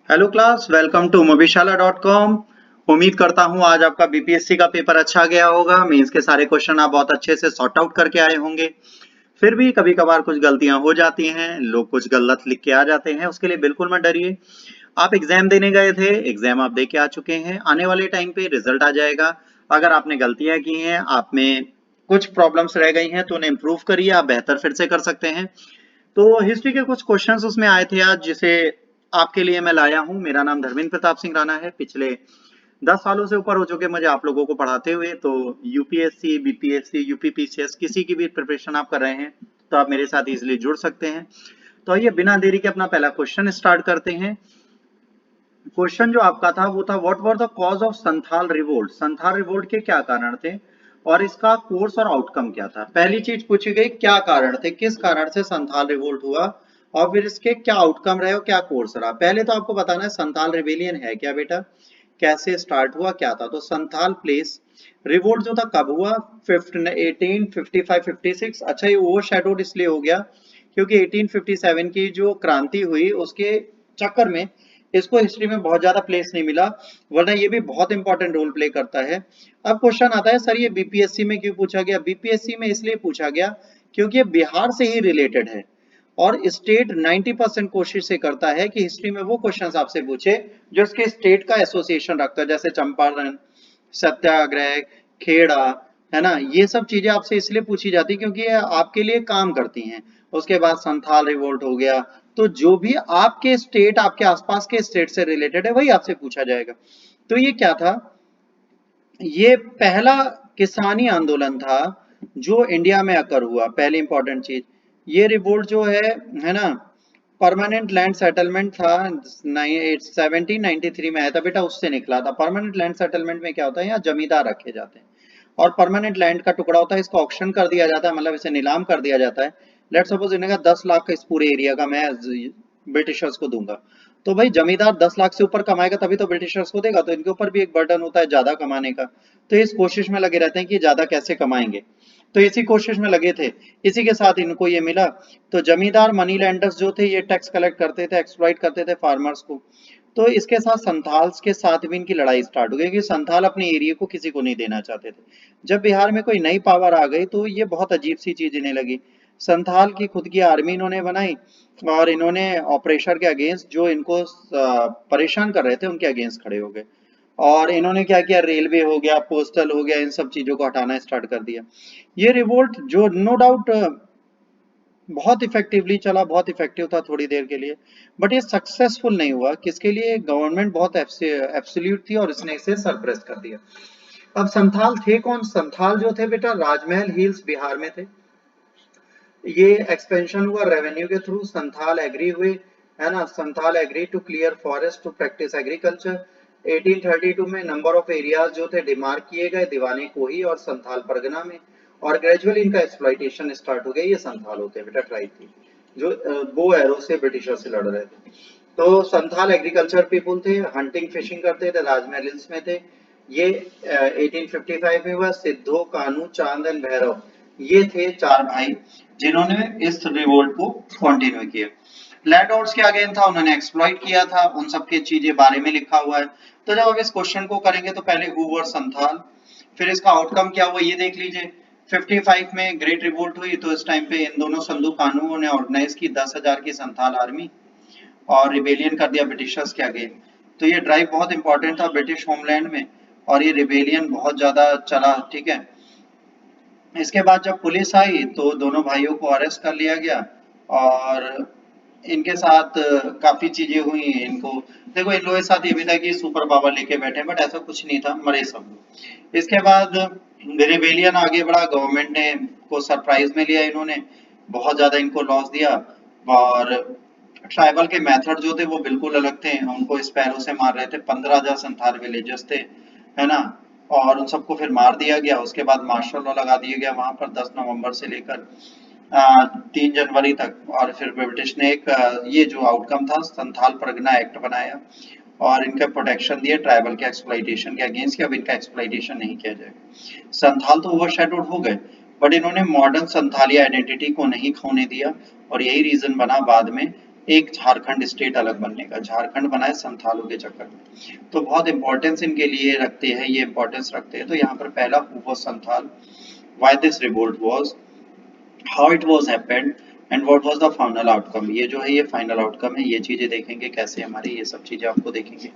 Hello class, welcome to mobishala.com। उम्मीद करता हूँ आज आपका बीपीएससी का पेपर अच्छा गया होगा। मीन्स के सारे क्वेश्चन आप बहुत अच्छे से सॉर्ट आउट करके आए होंगे। फिर भी कभी कभार कुछ गलतियां हो जाती हैं, लोग कुछ गलत लिख के आ जाते हैं, उसके लिए बिल्कुल मत डरिए। आप एग्जाम देने गए थे, एग्जाम आप दे के आ चुके हैं, आने वाले टाइम पे रिजल्ट आ जाएगा। अगर आपने गलतियां की हैं, आप में कुछ प्रॉब्लम्स रह गई हैं, तो उन्हें इम्प्रूव करिए, आप बेहतर फिर से कर सकते हैं। तो हिस्ट्री के कुछ क्वेश्चंस उसमें आए थे आज, जिसे आपके लिए मैं लाया हूं। मेरा नाम धर्मेंद्र प्रताप सिंह राणा है। पिछले 10 सालों से ऊपर हो चुके मुझे आप लोगों को पढ़ाते हुए। तो यूपीएससी, बीपीएससी, यूपीपीसीएस किसी की भी प्रिपरेशन आप कर रहे हैं तो आप मेरे साथ इजिली जुड़ सकते हैं। तो आइए बिना देरी के अपना पहला क्वेश्चन स्टार्ट करते हैं। क्वेश्चन जो आपका था वो था, what were the cause of Santhal revolt. Santhal revolt के क्या कारण थे और इसका कोर्स और आउटकम क्या था। पहली चीज पूछी गई, क्या कारण थे, किस कारण से संथाल रिवोल्ट हुआ और फिर इसके क्या आउटकम रहे और क्या कोर्स रहा। पहले तो आपको बताना है संथाल रिवेलियन है क्या बेटा, कैसे स्टार्ट हुआ, क्या था। तो संथाल प्लेस रिवोल्ट जो था कब हुआ, 1855-56। अच्छा, ये ओवर शेडोड इसलिए हो गया क्योंकि 1857 की जो क्रांति हुई उसके चक्कर में इसको हिस्ट्री में बहुत ज्यादा प्लेस नहीं मिला, वरना ये भी बहुत इंपॉर्टेंट रोल प्ले करता है। अब क्वेश्चन आता है, सर ये बीपीएससी में क्यों पूछा गया। बीपीएससी में इसलिए पूछा गया क्योंकि ये बिहार से ही रिलेटेड है और स्टेट 90% कोशिश से करता है कि हिस्ट्री में वो क्वेश्चंस आपसे पूछे जो इसके स्टेट का एसोसिएशन रखता है, जैसे चंपारण, सत्याग्रह, खेड़ा, है ना। ये सब चीजें आपसे इसलिए पूछी जाती क्योंकि ये आपके लिए काम करती हैं। उसके बाद संथाल रिवोल्ट हो गया। तो जो भी आपके स्टेट, आपके आसपास के स्टेट से रिलेटेड है वही आपसे पूछा जाएगा। तो ये क्या था, ये पहला किसानी आंदोलन था जो इंडिया में अकर हुआ। पहली इंपॉर्टेंट चीज, ये रिवोल्ट जो है ना, परमानेंट लैंड सेटलमेंट था। 1793 में आया था बेटा, उससे निकला था। परमानेंट लैंड सेटलमेंट में क्या होता है, यहाँ जमींदार रखे जाते हैं और परमानेंट लैंड का टुकड़ा होता है, इसको ऑक्शन कर दिया जाता है, मतलब इसे नीलाम कर दिया जाता है। लेट सपोज इन्हें 10 लाख का इस पूरे एरिया का मैं ब्रिटिशर्स को दूंगा। तो भाई जमींदार 10 लाख से ऊपर कमाएगा तभी तो ब्रिटिशर्स को देगा, तो इनके ऊपर भी एक बर्डन होता है ज्यादा कमाने का। तो इस कोशिश में लगे रहते हैं कि ज्यादा कैसे कमाएंगे, तो इसी कोशिश में लगे थे। इसी के साथ इनको ये मिला। तो जमींदार मनी लैंडर्स जो थे ये टैक्स कलेक्ट करते थे, एक्सप्लॉइट करते थे फार्मर्स को। तो इसके साथ संथाल्स के साथ भी इनकी लड़ाई स्टार्ट हो गई क्योंकि संथाल अपने एरिया को किसी को नहीं देना चाहते थे। जब बिहार में कोई नई पावर आ गई तो ये बहुत अजीब सी चीज इन्हें लगी। संथाल की खुद की आर्मी इन्होंने बनाई और इन्होंने ऑपरेशन के अगेंस्ट, जो इनको परेशान कर रहे थे उनके अगेंस्ट खड़े हो गए। और इन्होंने क्या किया, रेलवे हो गया, पोस्टल हो गया, इन सब चीजों को हटाना स्टार्ट कर दिया। ये रिवोल्ट जो नो डाउट बहुत इफेक्टिवली चला, बहुत इफेक्टिव था थोड़ी देर के लिए, बट ये सक्सेसफुल नहीं हुआ। किसके लिए, गवर्नमेंट बहुत एब्सोल्यूट थी और इसने इसे सरप्रेस कर दिया। अब संथाल थे कौन, संथाल जो थे बेटा राजमहल हिल्स बिहार में थे। ये एक्सपेंशन हुआ रेवेन्यू के थ्रू, संथाल एग्री हुए, है ना। Santhal agree to clear forest to practice agriculture. 1832 में नंबर ऑफ एरियाज जो थे डिमार्क किए गए दीवानी कोही और संथाल परगना में, और ग्रेजुअली इनका एक्सप्लॉइटेशन स्टार्ट हो गया। ये संथाल होते हैं बेटा, ट्राइब थी जो बो एरो से ब्रिटिशर से लड़ रहे थे। तो संथाल एग्रीकल्चर पीपुल थे, हंटिंग फिशिंग करते थे, राजमहल हिल्स में थे। ये 1855 में हुआ। सिद्धो, कानू, चांद एंड भैरव, ये थे चार भाई जिन्होंने इस रिवोल्ट को कंटिन्यू किया। लैंड लॉर्ड्स के अगेंस्ट था, उन्होंने एक्सप्लॉइट किया था, उन सबके चीजें बारे में लिखा हुआ है। तो जब अब इस क्वेश्चन को करेंगे तो पहले हु वर संथाल, फिर इसका आउटकम क्या हुआ ये देख लीजिए। 55 में ग्रेट रिवोल्ट हुई, तो इस टाइम पे इन दोनों संधू कानूनों ने ऑर्गेनाइज की 10,000 की संथाल आर्मी और रिबेलियन कर दिया ब्रिटिशर्स के अगेंस्ट। तो ये ड्राइव बहुत इंपॉर्टेंट था ब्रिटिश होमलैंड में और ये रिबेलियन बहुत ज्यादा चला, ठीक है। इसके बाद जब पुलिस आई तो दोनों भाइयों को अरेस्ट कर लिया गया और इनके साथ काफी चीजें हुई। इनको देखो, इन लोगों के साथ ये भी था कि सुपर पावर लेके बैठे, बट ऐसा कुछ नहीं था, मरे सब लोग। इसके बाद रिबेलियन आगे बढ़ा, गवर्नमेंट ने को सरप्राइज में लिया, इन्होंने बहुत ज्यादा इनको लॉस दिया। और ट्राइबल के मेथड जो थे वो बिल्कुल अलग थे, उनको स्पैरो से मार रहे थे। 15,000 संथाल विलेजेस थे, है ना। और उन सबको फिर मार दिया गया। उसके बाद मार्शल लॉ लगा दिया गया वहां पर 10 नवंबर से लेकर 3 जनवरी तक। और फिर ब्रिटिश ने एक ये जो आउटकम था संथाल परगना एक्ट बनाया और इनका प्रोटेक्शन दिया ट्राइबल के एक्सप्लॉइटेशन के अगेंस्ट, कि अब इनका एक्सप्लॉइटेशन नहीं किया जाएगा। संथाल तो ओवरशैडोड हो गए, बट इन्होंने मॉडर्न संथाली आइडेंटिटी को नहीं खोने दिया और यही रीजन बना बाद में एक झारखंड स्टेट अलग बनने का, झारखंड बना है संथालों के चक्कर में। तो बहुत इंपॉर्टेंस इनके लिए रखते हैं, ये इंपॉर्टेंस रखते हैं। तो यहाँ पर पहला who was Santhal, why this revolt was, how it was happened and what was the final outcome. ये जो है ये फाइनल आउटकम है, ये चीजें देखेंगे कैसे हमारी, ये सब चीजें आपको देखेंगे।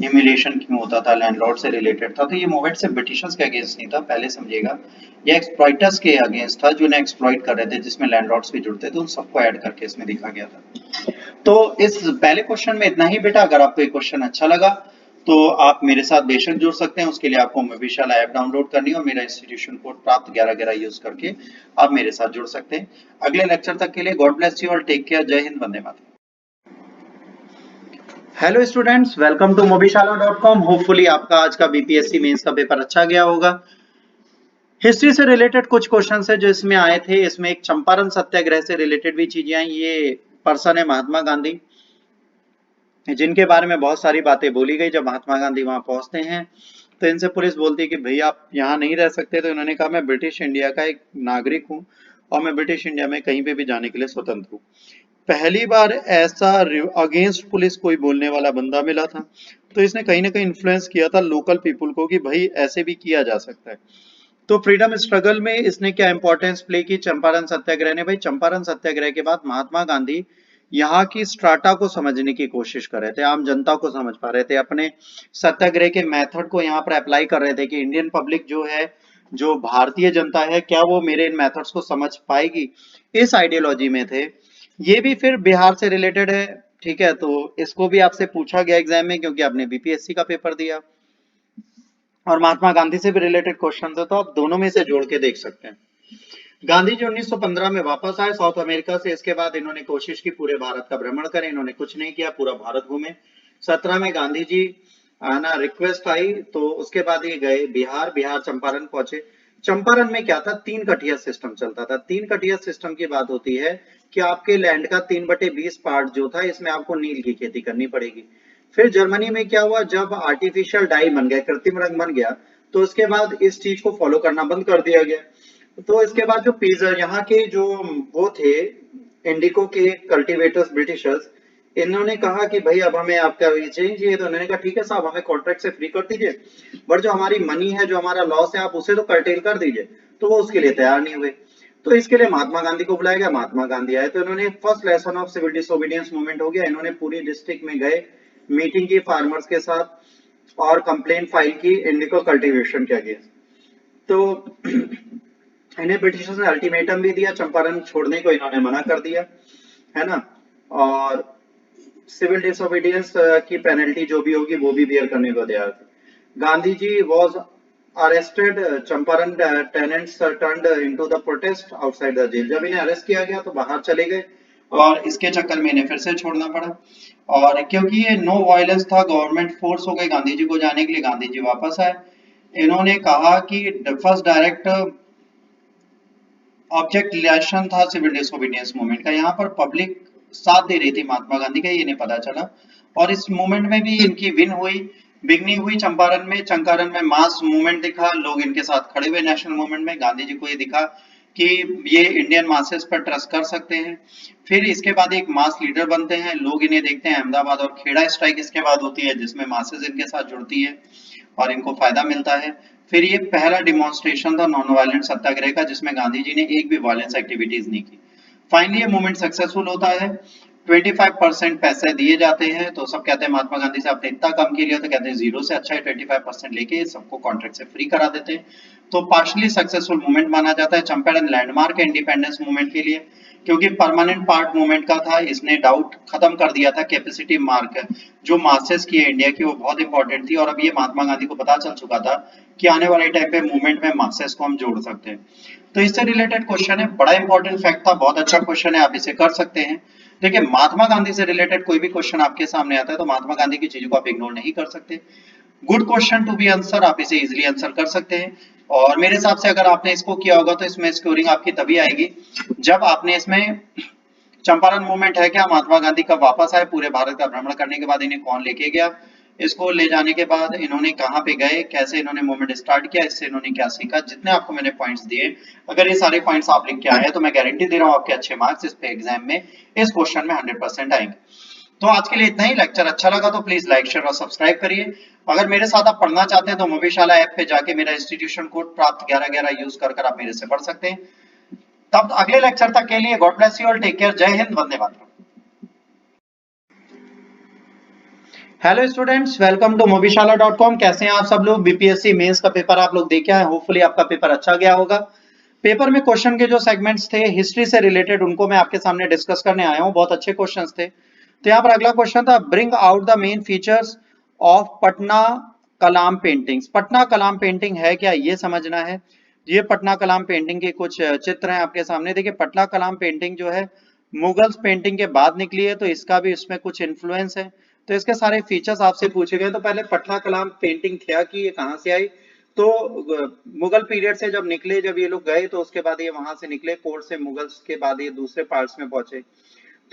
ह्यूमिलिएशन क्यों होता था, लैंडलॉर्ड से रिलेटेड था। तो ये मूवमेंट सिर्फ ब्रिटिशर्स के अगेंस्ट नहीं था, पहले समझिएगा, ये एक्सप्लॉइटर्स के अगेंस्ट था जो इन्हें एक्सप्लॉइट कर रहे थे, जिसमें लैंडलॉर्ड्स भी जुड़ते थे, उन सबको ऐड करके इसमें दिखा गया था। तो इस पहले क्वेश्चन में इतना ही बेटा। अगर आपको ये क्वेश्चन अच्छा लगा तो आप मेरे साथ बेशक जुड़ सकते हैं। उसके लिए आपको मोबिशाला ऐप डाउनलोड करनी है और मेरा इंस्टीट्यूशन कोड प्राप्त 1111 यूज करके आप मेरे साथ जुड़ सकते हैं। अगले लेक्चर तक के लिए गॉड ब्लेस यू और टेक केयर। जय हिंद, वंदे मातरम। हेलो स्टूडेंट्स, वेलकम टू mobiशाला.com। होपफुली आपका आज का बीपीएससी मेंस का पेपर अच्छा गया होगा। हिस्ट्री से रिलेटेड कुछ क्वेश्चन है जो इसमें आए थे। इसमें एक चंपारण सत्याग्रह से रिलेटेड भी चीजें आई। ये पर्सन है महात्मा गांधी, जिनके बारे में बहुत सारी बातें बोली गई। जब महात्मा गांधी वहां पहुंचते हैं तो इनसे पुलिस बोलती है कि भाई आप यहाँ नहीं रह सकते। तो इन्होंने कहा मैं ब्रिटिश इंडिया का एक नागरिक हूँ और मैं ब्रिटिश इंडिया में कहीं पे भी जाने के लिए स्वतंत्र हूँ। पहली बार ऐसा अगेंस्ट पुलिस कोई बोलने वाला बंदा मिला था। तो इसने कहीं ना कहीं इन्फ्लुएंस किया था लोकल पीपुल को कि भाई ऐसे भी किया जा सकता है। तो फ्रीडम स्ट्रगल में इसने क्या इंपॉर्टेंस प्ले की, चंपारण सत्याग्रह ने। भाई चंपारण सत्याग्रह के बाद महात्मा गांधी यहाँ की स्ट्राटा को समझने की कोशिश कर रहे थे, आम जनता को समझ पा रहे थे, अपने सत्याग्रह के मेथड को यहाँ पर अप्लाई कर रहे थे कि इंडियन पब्लिक जो है, जो भारतीय जनता है, क्या वो मेरे इन मेथड्स को समझ पाएगी। इस आइडियोलॉजी में थे। ये भी फिर बिहार से रिलेटेड है, ठीक है। तो इसको भी आपसे पूछा गया एग्जाम में, क्योंकि आपने बीपीएससी का पेपर दिया और महात्मा गांधी से भी रिलेटेड क्वेश्चन है, तो आप दोनों में से जोड़ के देख सकते हैं। गांधी जी 1915 में वापस आए साउथ अमेरिका से। इसके बाद इन्होंने कोशिश की पूरे भारत का भ्रमण करें, इन्होंने कुछ नहीं किया, पूरा भारत घूमे। 17 में गांधी जी आना रिक्वेस्ट आई, तो उसके बाद ये गए बिहार, बिहार चंपारण पहुंचे। चंपारण में क्या था, 3 कटिया सिस्टम चलता था। 3 कटिया सिस्टम की बात होती है कि आपके लैंड का 3/20 पार्ट जो था, इसमें आपको नील की खेती करनी पड़ेगी। फिर जर्मनी में क्या हुआ, जब आर्टिफिशियल डाई बन गया, कृत्रिम रंग बन गया, तो उसके बाद इस चीज को फॉलो करना बंद कर दिया गया। तो इसके बाद जो पीजर यहाँ के जो वो थे इंडिको के कल्टीवेटर्स ब्रिटिशर्स, इन्होंने कहा कि भाई अब हमें आपका चेंज चाहिए। तो उन्होंने कहा ठीक है साहब, हमें कॉन्ट्रैक्ट से फ्री कर दीजिए, बट जो हमारी मनी है, जो हमारा लॉस है, आप उसे तो कर्टेल कर दीजिए। तो वो उसके लिए तैयार नहीं हुए। तो इसके लिए महात्मा गांधी को बुलाया गया, महात्मा गांधी आए। तो इन्होंने first lesson of civil disobedience movement हो गया। इन्होंने पूरी डिस्ट्रिक्ट में गए, मीटिंग की फार्मर्स के साथ और कंप्लेंट फाइल की इंडिको कल्टीवेशन के अगेंस्ट। तो इन्हें ब्रिटिशर्स ने अल्टीमेटम भी दिया, चंपारण छोड़ने को इन्होंने मना कर दिया, है ना। और सिविल डिसोबीडियंस की पेनल्टी जो भी होगी वो भी बियर करने को तैयार थे। Gandhi ji was arrested, Champaran tenants turned into the protest outside the jail. जब इन्हें अरेस्ट किया गया तो बाहर चले गए और इसके चक्कर में इन्हें फिर से छोड़ना पड़ा। और क्योंकि ये नो वायलेंस था, गवर्नमेंट फोर्स हो गई गांधी जी को जाने के लिए। गांधी जी वापस आए। इन्होंने कहा कि फर्स्ट डायरेक्ट ऑब्जेक्ट इलेक्शन था सिविल डिसोबीडियंस मूवमेंट का। यहाँ पर पब्लिक साथ दे रही थी महात्मा गांधी का, ये इन्हें पता चला और इस मूवमेंट में भी इनकी विन हुई, बिगनिंग हुई चंपारण में। चंपारण में मास मूवमेंट दिखा, लोग इनके साथ खड़े हुए नेशनल मूवमेंट में। गांधी जी को ये दिखा कि ये इंडियन मासेस पर ट्रस्ट कर सकते हैं। फिर इसके बाद एक मास लीडर बनते हैं, लोग इन्हें देखते हैं। अहमदाबाद और खेड़ा स्ट्राइक इसके बाद होती है, जिसमें मासेस इनके साथ जुड़ती है और इनको फायदा मिलता है। फिर ये पहला डिमॉन्स्ट्रेशन था नॉन वायलेंट सत्याग्रह का, जिसमें गांधी जी ने एक भी वायलेंस एक्टिविटीज नहीं की। फाइनली ये मूवमेंट सक्सेसफुल होता है। 25% पैसे दिए जाते हैं। तो सब कहते हैं महात्मा गांधी से आपने इतना कम किया, तो कहते हैं जीरो से अच्छा है 25% लेके सबको कॉन्ट्रैक्ट से फ्री करा देते हैं। तो पार्शली सक्सेसफुल मूवमेंट माना जाता है। चंपारण लैंडमार्क है इंडिपेंडेंस मूवमेंट के लिए, क्योंकि परमानेंट पार्ट मूवमेंट का था। इसने डाउट खत्म कर दिया था। कैपेसिटी मार्क जो मासेस की है इंडिया की, वो बहुत इंपॉर्टेंट थी और अब ये महात्मा गांधी को पता चल चुका था कि आने वाले टाइम पे मूवमेंट में मासेस को हम जोड़ सकते हैं। तो इससे रिलेटेड क्वेश्चन है, बड़ा इंपॉर्टेंट फैक्ट था, बहुत अच्छा क्वेश्चन है, आप इसे कर सकते हैं। देखिए महात्मा गांधी से रिलेटेड कोई भी क्वेश्चन आपके सामने आता है तो महात्मा गांधी की चीजों को आप इग्नोर नहीं कर सकते। Good question to be answer, आप इसे इजीली आंसर कर सकते हैं। और मेरे हिसाब से अगर आपने इसको किया होगा तो इसमें स्कोरिंग आपकी तभी आएगी जब आपने इसमें चंपारण मूवमेंट है क्या, महात्मा गांधी कब वापस आए, पूरे भारत का भ्रमण करने के बाद इन्हें कौन लेके गया, इसको ले जाने के बाद इन्होंने कहाँ पे गए, कैसे इन्होंने मूवमेंट स्टार्ट किया, इससे इन्होंने क्या सीखा। जितने आपको मैंने पॉइंट्स दिए, अगर ये सारे पॉइंट्स आप लिख के आए तो मैं गारंटी दे रहा हूँ आपके अच्छे मार्क्स इस पे एग्जाम में इस क्वेश्चन में 100% आएंगे। तो आज के लिए इतना ही। लेक्चर अच्छा लगा तो प्लीज लाइक शेयर और सब्सक्राइब करिए। अगर मेरे साथ आप पढ़ना चाहते हैं तो मोविशाला ऐप पे जाके मेरा इंस्टीट्यूशन कोड प्राप्त 1111 यूज कर आप मेरे से पढ़ सकते हैं। तब अगले लेक्चर तक के लिए God bless you all, take care, जय हिंद, वंदे मातरम। Hello students, welcome to movishala.com। कैसे हैं आप सब लोग? बीपीएससी मेंस का पेपर आप लोग देखे हैं, होपफुली आपका पेपर अच्छा गया होगा। पेपर में क्वेश्चन के जो सेगमेंट्स थे हिस्ट्री से रिलेटेड, उनको मैं आपके सामने डिस्कस करने आया हूं। बहुत अच्छे क्वेश्चंस थे। तो यहाँ पर अगला क्वेश्चन था, bring out the main features of Patna Kalam paintings. Patna Kalam painting है क्या, ये समझना है। ये पटना कलाम पेंटिंग के कुछ चित्र हैं आपके सामने। देखिए, पटना कलाम पेंटिंग जो है मुगल्स पेंटिंग के बाद निकली है, तो इसका भी इसमें कुछ इन्फ्लुएंस है। तो इसके सारे फीचर्स आपसे पूछे गए। तो पहले पटना कलाम पेंटिंग क्या की, ये कहाँ से आई? तो मुगल पीरियड से जब निकले, जब ये लोग गए तो उसके बाद ये वहां से निकले कोर्ट से, मुगल्स के बाद ये दूसरे पार्ट्स में पहुंचे।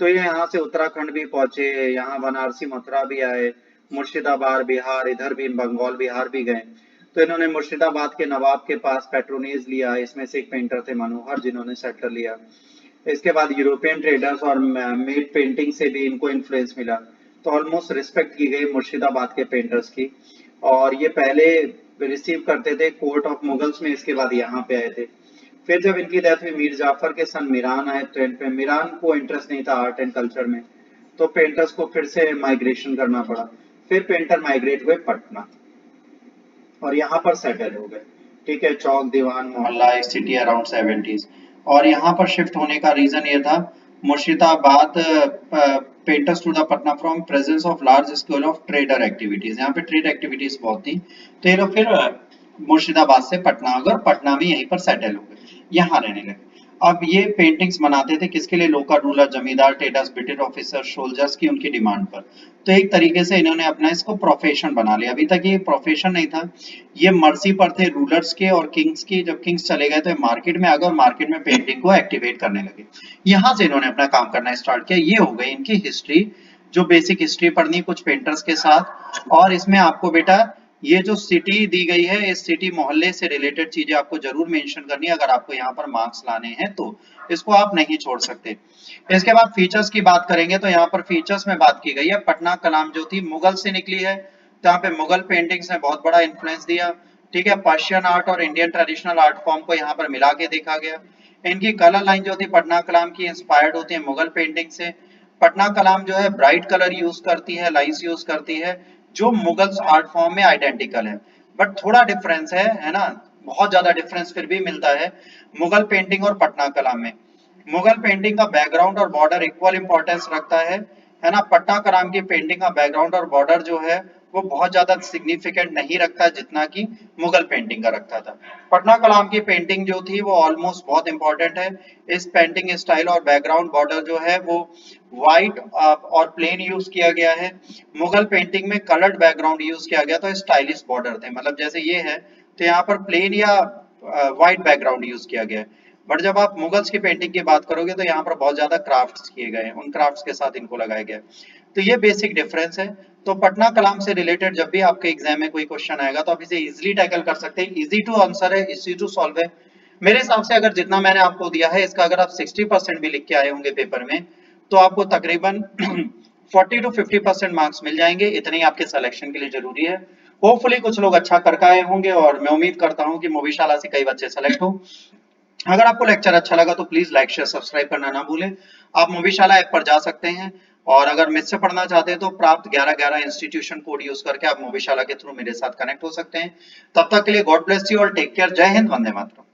तो ये यहाँ से उत्तराखंड भी पहुंचे, यहाँ बनारसी मथुरा भी आए, मुर्शिदाबाद बिहार, इधर भी बंगाल बिहार भी गए। तो इन्होंने मुर्शिदाबाद के नवाब के पास पैट्रोनेज लिया। इसमें से एक पेंटर थे मनोहर, जिन्होंने सेटल लिया। इसके बाद यूरोपियन ट्रेडर्स और मेड पेंटिंग से भी इनको इन्फ्लुएंस मिला। तो ऑलमोस्ट रिस्पेक्ट की गई मुर्शिदाबाद के पेंटर्स की। और ये पहले रिसीव करते थे कोर्ट ऑफ मुगल्स में, इसके बाद यहाँ पे आए थे। फिर जब इनकी डेथ हुई, मीर जाफर के सन मीरान आए ट्रेंड पे। मीरान को इंटरेस्ट नहीं था आर्ट एंड कल्चर में, तो पेंटर्स को फिर से माइग्रेशन करना पड़ा। फिर पेंटर माइग्रेट हुए पटना और यहाँ पर सेटल हो गए। ठीक है, चौक दीवान मोहल्ला, एक सिटी अराउंड 70s। और यहाँ पर शिफ्ट होने का रीजन ये था, Murshidabad painters to the Patna from presence of large scale of trader activities. यहाँ पे ट्रेड एक्टिविटीज बहुत थी, तो ये लोग फिर मुर्शिदाबाद से पटना आ गए और पटना में यहीं पर सेटल हो गए, यहाँ रहने लगे। अब ये पेंटिंग्स बनाते थे किसके लिए? लोकल रूलर, जमींदार, ट्रेडर्स, ब्रिटिश ऑफिसर, सोल्जर्स की उनकी डिमांड पर। तो एक तरीके से इन्होंने अपना इसको प्रोफेशन बना लिया। अभी तक ये प्रोफेशन नहीं था, ये मर्जी पर थे रूलर्स के और किंग्स की। जब किंग्स चले गए तो मार्केट में आ गए और मार्केट में पेंटिंग को एक्टिवेट करने लगे। यहाँ से इन्होंने अपना काम करना स्टार्ट किया। ये हो गई इनकी हिस्ट्री, जो बेसिक हिस्ट्री पढ़नी कुछ पेंटर्स के साथ। और इसमें आपको बेटा ये जो सिटी दी गई है, इस सिटी मोहल्ले से रिलेटेड चीजें आपको जरूर मेंशन करनी है, अगर आपको यहाँ पर मार्क्स लाने हैं तो इसको आप नहीं छोड़ सकते। इसके बाद फीचर्स की बात करेंगे, तो यहाँ पर फीचर्स में बात की गई है, पटना कलाम जो थी मुगल से निकली है। तो यहाँ पे मुगल पेंटिंग्स ने बहुत बड़ा इन्फ्लुएंस दिया। ठीक है, पर्शियन आर्ट और इंडियन ट्रेडिशनल आर्ट फॉर्म को यहाँ पर मिला के देखा गया। इनकी कलर लाइन जो थी पटना कलाम की इंस्पायर्ड होती है मुगल पेंटिंग से। पटना कलाम जो है ब्राइट कलर यूज करती है, लाइंस यूज करती है, जो मुगल्स आर्ट फॉर्म में आइडेंटिकल है। बट थोड़ा डिफरेंस है ना, बहुत ज्यादा डिफरेंस फिर भी मिलता है मुगल पेंटिंग और पटना कलाम में। मुगल पेंटिंग का बैकग्राउंड और बॉर्डर इक्वल इंपॉर्टेंस रखता है ना। पट्टा कराम की पेंटिंग का बैकग्राउंड और बॉर्डर जो है वो बहुत ज्यादा सिग्निफिकेंट नहीं रखता जितना कि मुगल पेंटिंग का रखता था। पटना कलाम की पेंटिंग जो थी वो ऑलमोस्ट बहुत इंपॉर्टेंट है। इस पेंटिंग स्टाइल और बैकग्राउंड बॉर्डर जो है वो व्हाइट और प्लेन यूज किया गया है। मुगल पेंटिंग में कलर्ड बैकग्राउंड यूज किया गया, तो स्टाइलिश बॉर्डर थे। मतलब जैसे ये है तो यहाँ पर प्लेन या व्हाइट बैकग्राउंड यूज किया गया है। बट जब आप मुगल्स की पेंटिंग की बात करोगे तो यहाँ पर बहुत ज्यादा क्राफ्ट्स किए गए हैं, उन क्राफ्ट्स के साथ इनको लगाया गया है। तो ये बेसिक डिफरेंस है। तो पटना कलाम से रिलेटेड जब भी आपके एग्जाम में कोई क्वेश्चन आएगा तो आप इसे इजीली टैकल कर सकते हैं। इजी टू आंसर है, इजी टू सॉल्व है। मेरे हिसाब से अगर जितना मैंने आपको दिया है इसका अगर आप 60% भी लिख के आए होंगे पेपर में, तो आपको तकरीबन 40 to 50% मार्क्स मिल जाएंगे। इतने ही आपके सिलेक्शन के लिए जरूरी है। होपफुली कुछ लोग अच्छा करके आए होंगे और मैं उम्मीद करता हूँ कि मोविशाला से कई बच्चे सेलेक्ट हो। अगर आपको लेक्चर अच्छा लगा तो प्लीज लाइक शेयर सब्सक्राइब करना ना भूलें। आप मोविशाला ऐप पर जा सकते हैं और अगर मुझसे पढ़ना चाहते हैं तो प्राप्त 1111 इंस्टीट्यूशन कोड यूज करके आप मोविशाला के थ्रू मेरे साथ कनेक्ट हो सकते हैं। तब तक के लिए गॉड ब्लेस यू और टेक केयर, जय हिंद, वंदे मातरम।